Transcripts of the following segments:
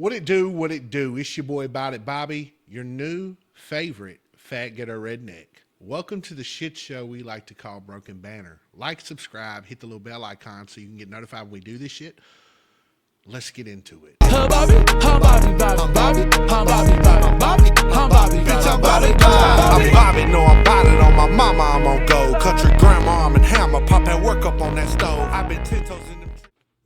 What it do? What it do? It's your boy About It Bobby, your new favorite fat getter redneck. Welcome to the shit show we like to call Broken Banner. Like, subscribe, hit the little bell icon so you can get notified when we do this shit. Let's get into it. Bitch, I'm Bobby, I'm Bobby, no, I'm about it on my mama, I'm on go. Country grandma, I'm in hammer, pop that work up on that stove. I've been 10 toes in the...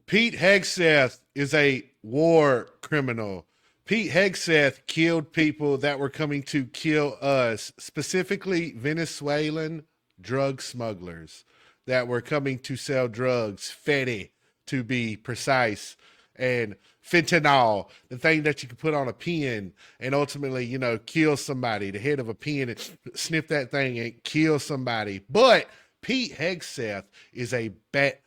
Pete Hegseth is a war criminal. Pete Hegseth killed people that were coming to kill us, specifically Venezuelan drug smugglers that were coming to sell drugs, fetty to be precise, and fentanyl, the thing that you can put on a pen and ultimately, you know, kill somebody, the head of a pen, and sniff that thing and kill somebody. But Pete Hegseth is a bad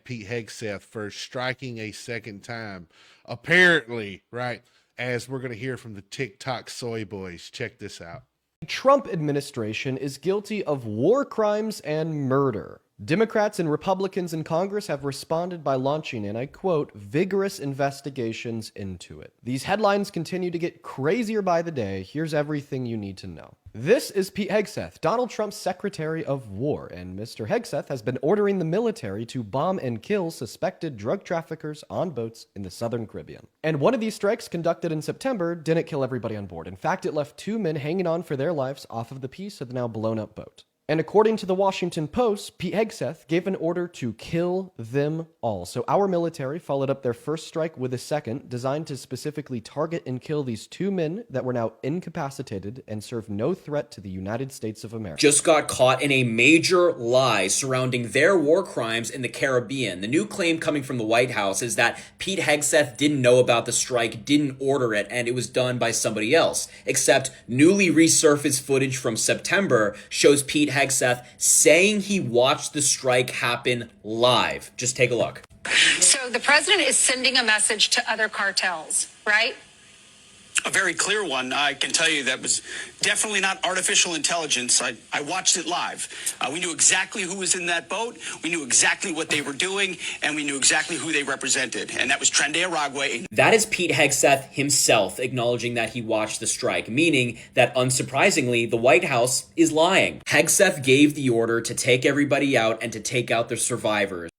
Pete Hegseth for striking a second time. Apparently, right, as we're going to hear from the TikTok soy boys. Check this out. The Trump administration is guilty of war crimes and murder. Democrats and Republicans in Congress have responded by launching, and I quote, vigorous investigations into it. These headlines continue to get crazier by the day. Here's everything you need to know. This is Pete Hegseth, Donald Trump's Secretary of War, and Mr. Hegseth has been ordering the military to bomb and kill suspected drug traffickers on boats in the Southern Caribbean. And one of these strikes, conducted in September, didn't kill everybody on board. In fact, it left 2 men hanging on for their lives off of the piece of the now blown up boat. And according to the Washington Post, Pete Hegseth gave an order to kill them all. So our military followed up their first strike with a second, designed to specifically target and kill these 2 men that were now incapacitated and serve no threat to the United States of America. Just got caught in a major lie surrounding their war crimes in the Caribbean. The new claim coming from the White House is that Pete Hegseth didn't know about the strike, didn't order it, and it was done by somebody else. Except newly resurfaced footage from September shows Pete Hegseth saying he watched the strike happen live. Just take a look. So the president is sending a message to other cartels, right? A very clear one. I can tell you that was definitely not artificial intelligence. I watched it live. We knew exactly who was in that boat. We knew exactly what they were doing, and we knew exactly who they represented. And that was Trende Aragwe. That is Pete Hegseth himself acknowledging that he watched the strike, meaning that, unsurprisingly, the White House is lying. Hegseth gave the order to take everybody out and to take out the survivors.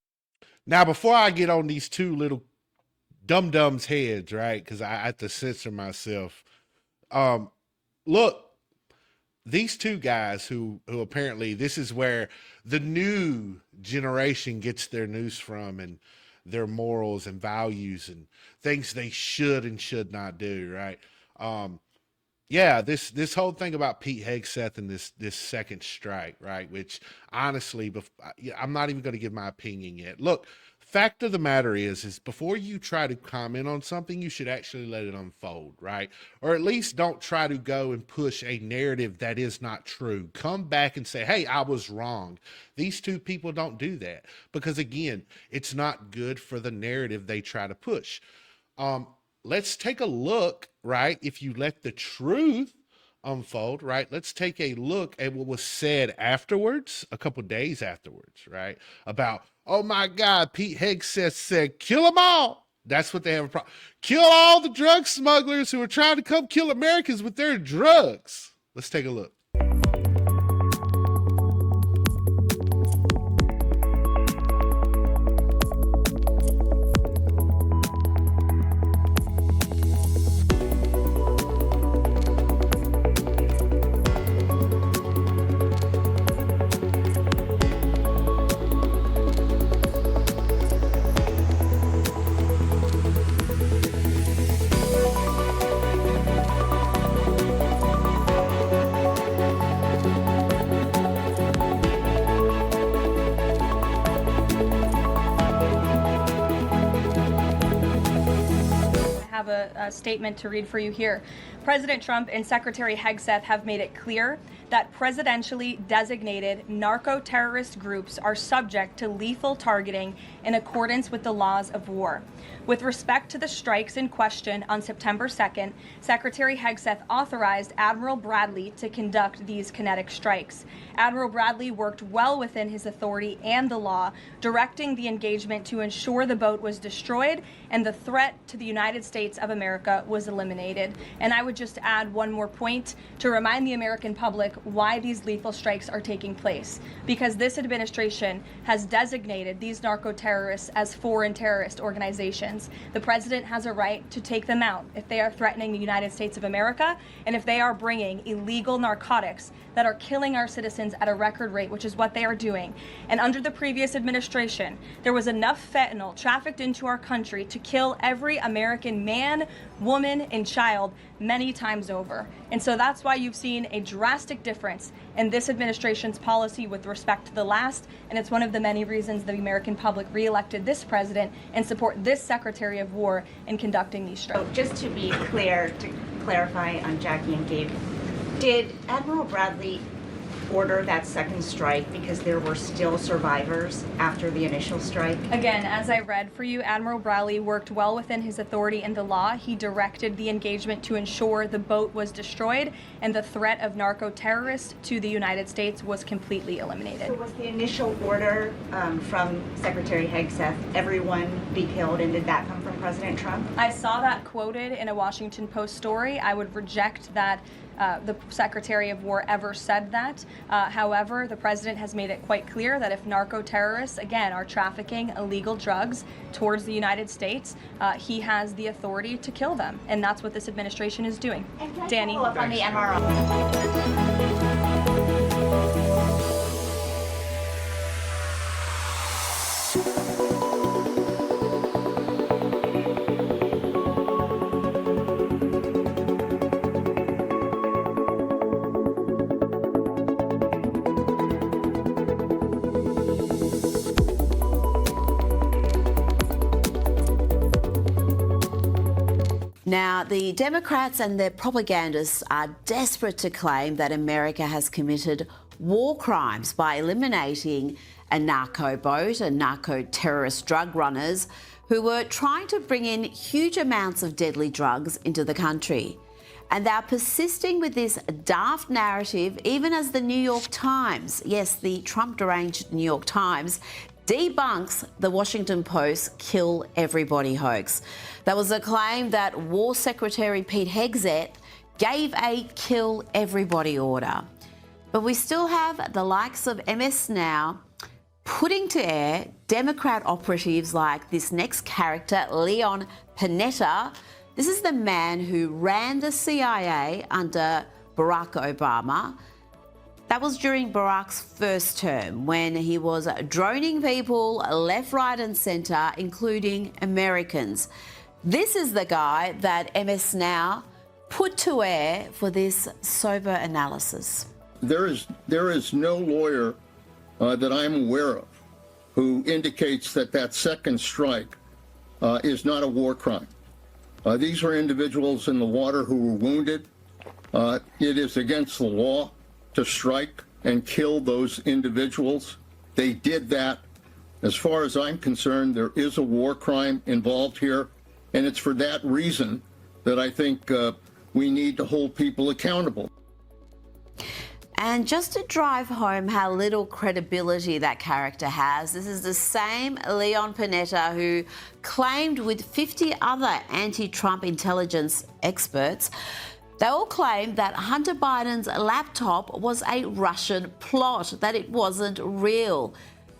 Now, before I get on these 2 little dum-dums heads, right, because I have to censor myself. Look, these 2 guys who apparently this is where the new generation gets their news from and their morals and values and things they should and should not do, right? Yeah, this whole thing about Pete Hegseth and this second strike, right, which honestly, I'm not even going to give my opinion yet. Look, fact of the matter is before you try to comment on something, you should actually let it unfold, right? Or at least don't try to go and push a narrative that is not true. Come back and say, hey, I was wrong. These 2 people don't do that because, again, it's not good for the narrative they try to push. Let's take a look, right? If you let the truth unfold, right? Let's take a look at what was said afterwards, a couple days afterwards, right? About, oh my God, Pete Hegseth said, kill them all. That's what they have a problem. Kill all the drug smugglers who are trying to come kill Americans with their drugs. Let's take a look. have a statement to read for you here. President Trump and Secretary Hegseth have made it clear that presidentially designated narco-terrorist groups are subject to lethal targeting in accordance with the laws of war. With respect to the strikes in question on September 2nd, Secretary Hegseth authorized Admiral Bradley to conduct these kinetic strikes. Admiral Bradley worked well within his authority and the law, directing the engagement to ensure the boat was destroyed and the threat to the United States of America was eliminated. And I would just add one more point to remind the American public why these lethal strikes are taking place. Because this administration has designated these narco-terrorists as foreign terrorist organizations. The president has a right to take them out if they are threatening the United States of America and if they are bringing illegal narcotics that are killing our citizens at a record rate, which is what they are doing. And under the previous administration, there was enough fentanyl trafficked into our country to kill every American man, woman, and child many times over. And so that's why you've seen a drastic difference in this administration's policy with respect to the last, and it's one of the many reasons the American public reelected this president and support this Secretary of War in conducting these strikes. So just to be clear, to clarify on Jackie and Gabe, did Admiral Bradley order that second strike because there were still survivors after the initial strike? Again, as I read for you, Admiral Bradley worked well within his authority and the law. He directed the engagement to ensure the boat was destroyed and the threat of narco-terrorists to the United States was completely eliminated. So was the initial order from Secretary Hegseth, everyone be killed, and did that come from President Trump? I saw that quoted in a Washington Post story. I would reject that the Secretary of War ever said that. However, the president has made it quite clear that if narco-terrorists, again, are trafficking illegal drugs towards the United States, he has the authority to kill them. And that's what this administration is doing. And can I Danny? follow up on the MRO? Now, the Democrats and their propagandists are desperate to claim that America has committed war crimes by eliminating a narco boat and narco-terrorist drug runners who were trying to bring in huge amounts of deadly drugs into the country. And they're persisting with this daft narrative even as the New York Times, yes, the Trump-deranged New York Times, debunks the Washington Post kill everybody hoax. That was a claim that War Secretary Pete Hegseth gave a kill everybody order. But we still have the likes of MS Now putting to air Democrat operatives like this next character, Leon Panetta. This is the man who ran the CIA under Barack Obama. That was during Barack's first term when he was droning people left, right and centre, including Americans. This is the guy that MS Now put to air for this sober analysis. There is no lawyer that I'm aware of who indicates that that second strike is not a war crime. These are individuals in the water who were wounded. It is against the law to strike and kill those individuals. They did that. As far as I'm concerned, there is a war crime involved here, and it's for that reason that I think we need to hold people accountable. And just to drive home how little credibility that character has, this is the same Leon Panetta who claimed with 50 other anti-Trump intelligence experts, they all claimed that Hunter Biden's laptop was a Russian plot, that it wasn't real.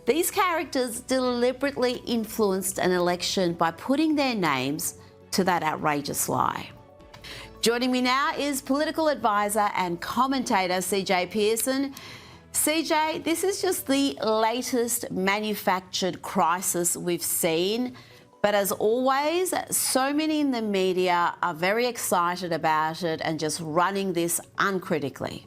These characters deliberately influenced an election by putting their names to that outrageous lie. Joining me now is political advisor and commentator CJ Pearson. CJ, this is just the latest manufactured crisis we've seen. But as always, so many in the media are very excited about it and just running this uncritically.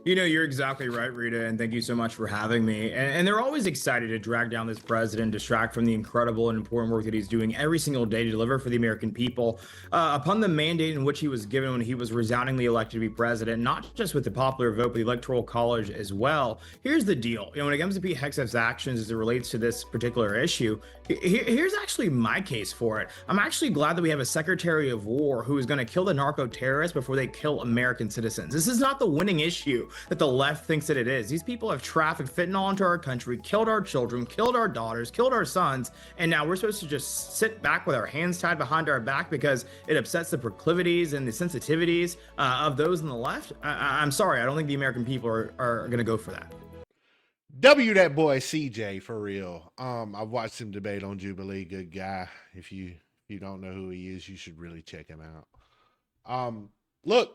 You know, you're exactly right, Rita, and thank you so much for having me. And they're always excited to drag down this president, distract from the incredible and important work that he's doing every single day to deliver for the American people. Upon the mandate in which he was given when he was resoundingly elected to be president, not just with the popular vote, but the Electoral College as well. Here's the deal. You know, when it comes to Pete Hegseth's actions as it relates to this particular issue, here's actually my case for it. I'm actually glad that we have a Secretary of War who is going to kill the narco terrorists before they kill American citizens. This is not the winning issue that the left thinks that it is. These people have trafficked fentanyl into our country, killed our children, killed our daughters, killed our sons, and now we're supposed to just sit back with our hands tied behind our back because it upsets the proclivities and the sensitivities of those on the left? I'm sorry, I don't think the American people are going to go for that. W that boy CJ for real. I've watched him debate on Jubilee. Good guy. If you don't know who he is, you should really check him out. Look,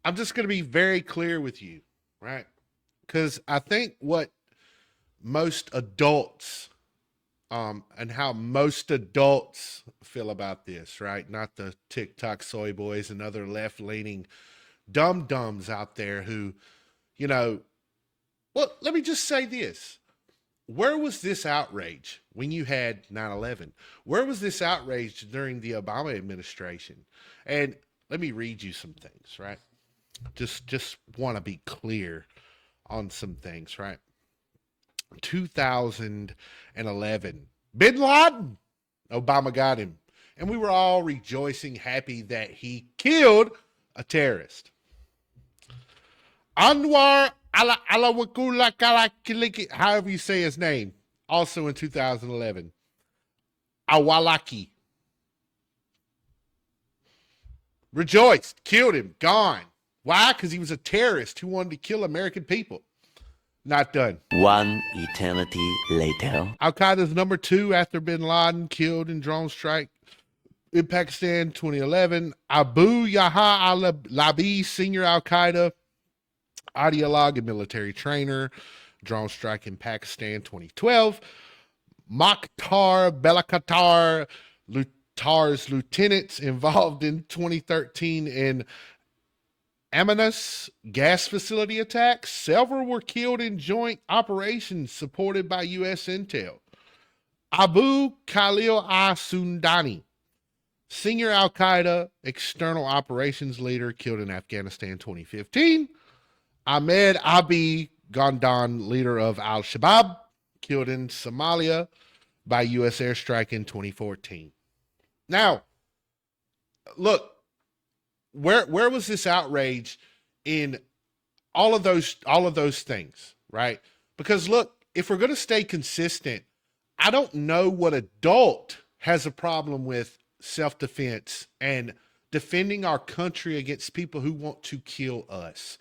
I'm just going to be very clear with you, right? Because I think what most adults, and how most adults feel about this, right? Not the TikTok soy boys and other left-leaning dum-dums out there who, you know, well, let me just say this. Where was this outrage when you had 9/11? Where was this outrage during the Obama administration? And let me read you some things, right? Just want to be clear on some things, right? 2011, Bin Laden, Obama got him. And we were all rejoicing, happy that he killed a terrorist. Anwar Alawakula Kalakiliki, however you say his name, also in 2011. Awalaki. Rejoiced, killed him, gone. Why? Because he was a terrorist who wanted to kill American people. Not done. One eternity later. Al-Qaeda's number 2 after bin Laden, killed in drone strike in Pakistan, 2011. Abu Yaha al-Labi, senior Al-Qaeda ideologue and military trainer, drone strike in Pakistan, 2012. Mokhtar Belakatar, TAR's lieutenants involved in 2013 in Amanas gas facility attacks. Several were killed in joint operations supported by U.S. intel. Abu Khalil al-Sundani, senior Al-Qaeda external operations leader, killed in Afghanistan 2015. Ahmed Abi Gondan, leader of Al-Shabaab, killed in Somalia by U.S. airstrike in 2014. Now, look, where was this outrage in all of those things, right? Because look, if we're going to stay consistent, I don't know what adult has a problem with self-defense and defending our country against people who want to kill us.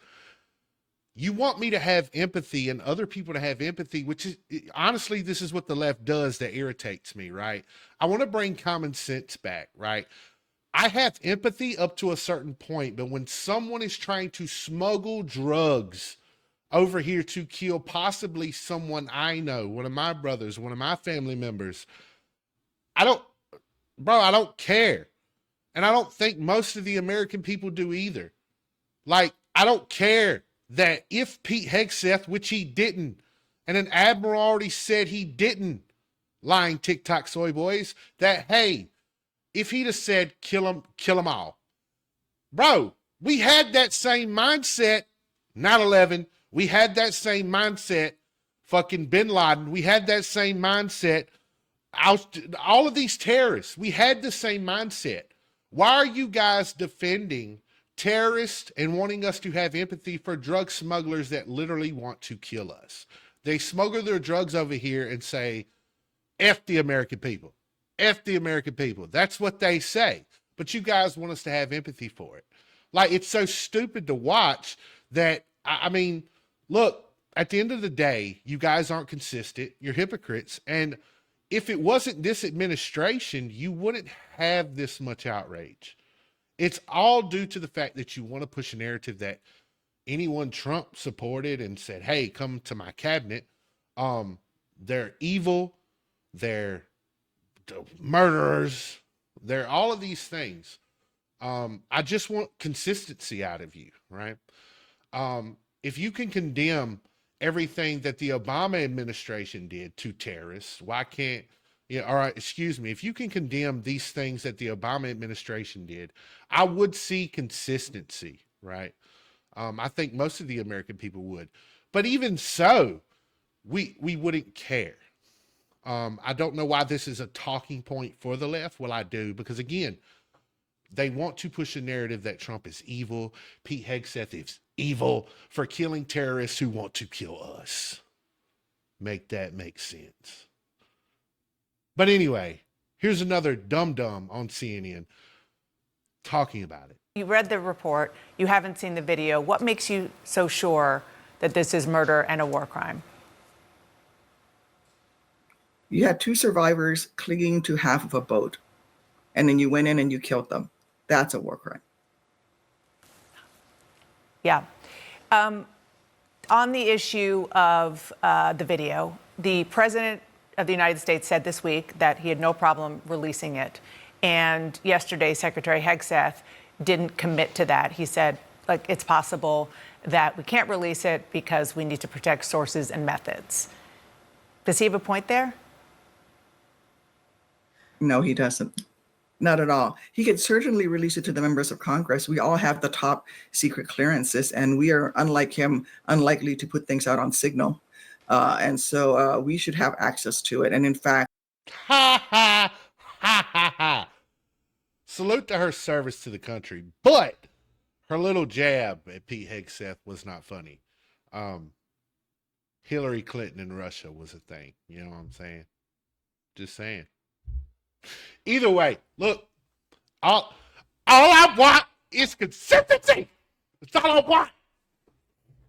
You want me to have empathy and other people to have empathy, which is, honestly, this is what the left does that irritates me, right? I want to bring common sense back, right? I have empathy up to a certain point, but when someone is trying to smuggle drugs over here to kill possibly someone I know, one of my brothers, one of my family members, I don't care. And I don't think most of the American people do either. Like, I don't care that if Pete Hegseth, which he didn't, and an admiral already said he didn't, lying TikTok soy boys, that, hey, if he'd have said, kill them all. Bro, we had that same mindset, 9/11. We had that same mindset, fucking bin Laden. We had that same mindset. All of these terrorists, we had the same mindset. Why are you guys defending terrorists and wanting us to have empathy for drug smugglers that literally want to kill us? They smuggle their drugs over here and say, F the American people. F the American people. That's what they say. But you guys want us to have empathy for it. Like, it's so stupid to watch that. I mean, look, at the end of the day, you guys aren't consistent. You're hypocrites. And if it wasn't this administration, you wouldn't have this much outrage. It's all due to the fact that you want to push a narrative that anyone Trump supported and said, hey, come to my cabinet, they're evil, they're murderers, they're all of these things. I just want consistency out of you, right? if you can condemn everything that the Obama administration did to terrorists, why can't you know, all right, excuse me, if you can condemn these things that the Obama administration did, I would see consistency, right? I think most of the American people would. But even so, we wouldn't care. I don't know why this is a talking point for the left. Well, I do, because again, they want to push a narrative that Trump is evil. Pete Hegseth is evil for killing terrorists who want to kill us. Make that make sense. But anyway, here's another dum-dum on CNN talking about it. You read the report. You haven't seen the video. What makes you so sure that this is murder and a war crime? You had 2 survivors clinging to half of a boat, and then you went in and you killed them. That's a war crime. Yeah. On the issue of the video, the president of the United States said this week that he had no problem releasing it. And yesterday, Secretary Hegseth didn't commit to that. He said, like, it's possible that we can't release it because we need to protect sources and methods. Does he have a point there? No, he doesn't. Not at all. He could certainly release it to the members of Congress. We all have the top secret clearances, and we are, unlike him, unlikely to put things out on signal. And so we should have access to it. And in fact, Ha ha ha ha ha. Salute to her service to the country, but her little jab at Pete Hegseth was not funny. Hillary Clinton in Russia was a thing. You know what I'm saying? Just saying. Either way, look, all I want is consistency. That's all I want.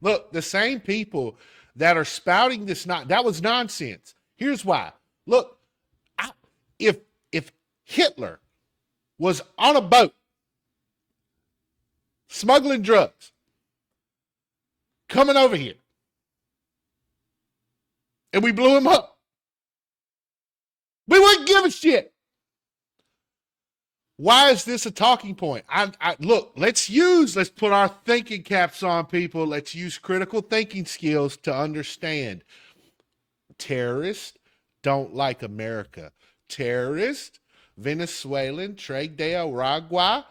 Look, the same people that are spouting this, that was nonsense. Here's why. Look, if Hitler was on a boat smuggling drugs, coming over here, and we blew him up, we wouldn't give a shit. Why is this a talking point? Look, let's put our thinking caps on, people. Let's use critical thinking skills to understand. Terrorists don't like America. Terrorists, Venezuelan, Che de Aragua,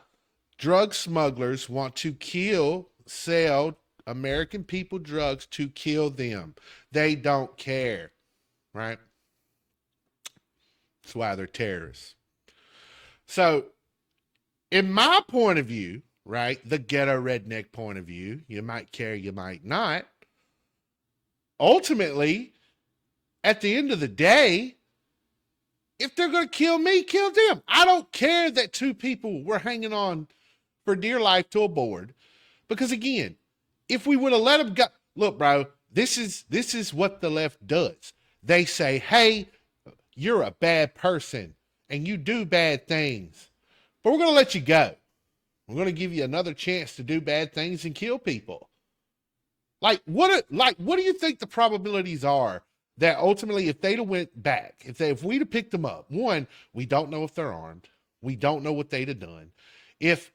drug smugglers want to sell American people drugs to kill them. They don't care, right? That's why they're terrorists. So, in my point of view, right, the ghetto redneck point of view, you might care, you might not. Ultimately, at the end of the day, if they're going to kill me, kill them. I don't care that 2 people were hanging on for dear life to a board. Because again, if we would have let them go, look, bro, this is what the left does. They say, hey, you're a bad person and you do bad things, but we're going to let you go. We're going to give you another chance to do bad things and kill people. What do you think the probabilities are that ultimately, if they'd have went back, if we'd have picked them up, one, we don't know if they're armed. We don't know what they'd have done. If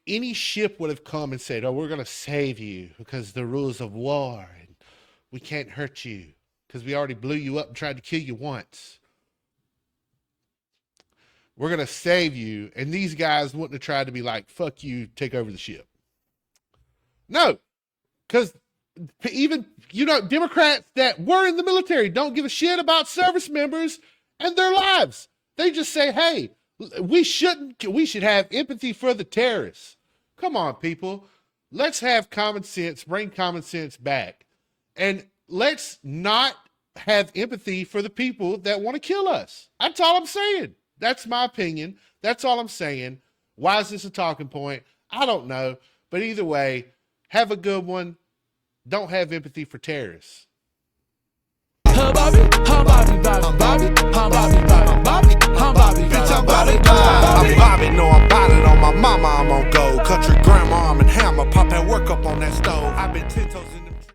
any ship would have come and said, oh, we're going to save you because the rules of war and we can't hurt you because we already blew you up and tried to kill you once. We're going to save you. And these guys wouldn't have tried to be like, fuck you, take over the ship. No, because even, Democrats that were in the military don't give a shit about service members and their lives. They just say, hey, we should have empathy for the terrorists. Come on, people. Let's have common sense, bring common sense back. And let's not have empathy for the people that want to kill us. That's all I'm saying. That's my opinion. That's all I'm saying. Why is this a talking point? I don't know. But either way, have a good one. Don't have empathy for terrorists. Bitch, I'm Bobby.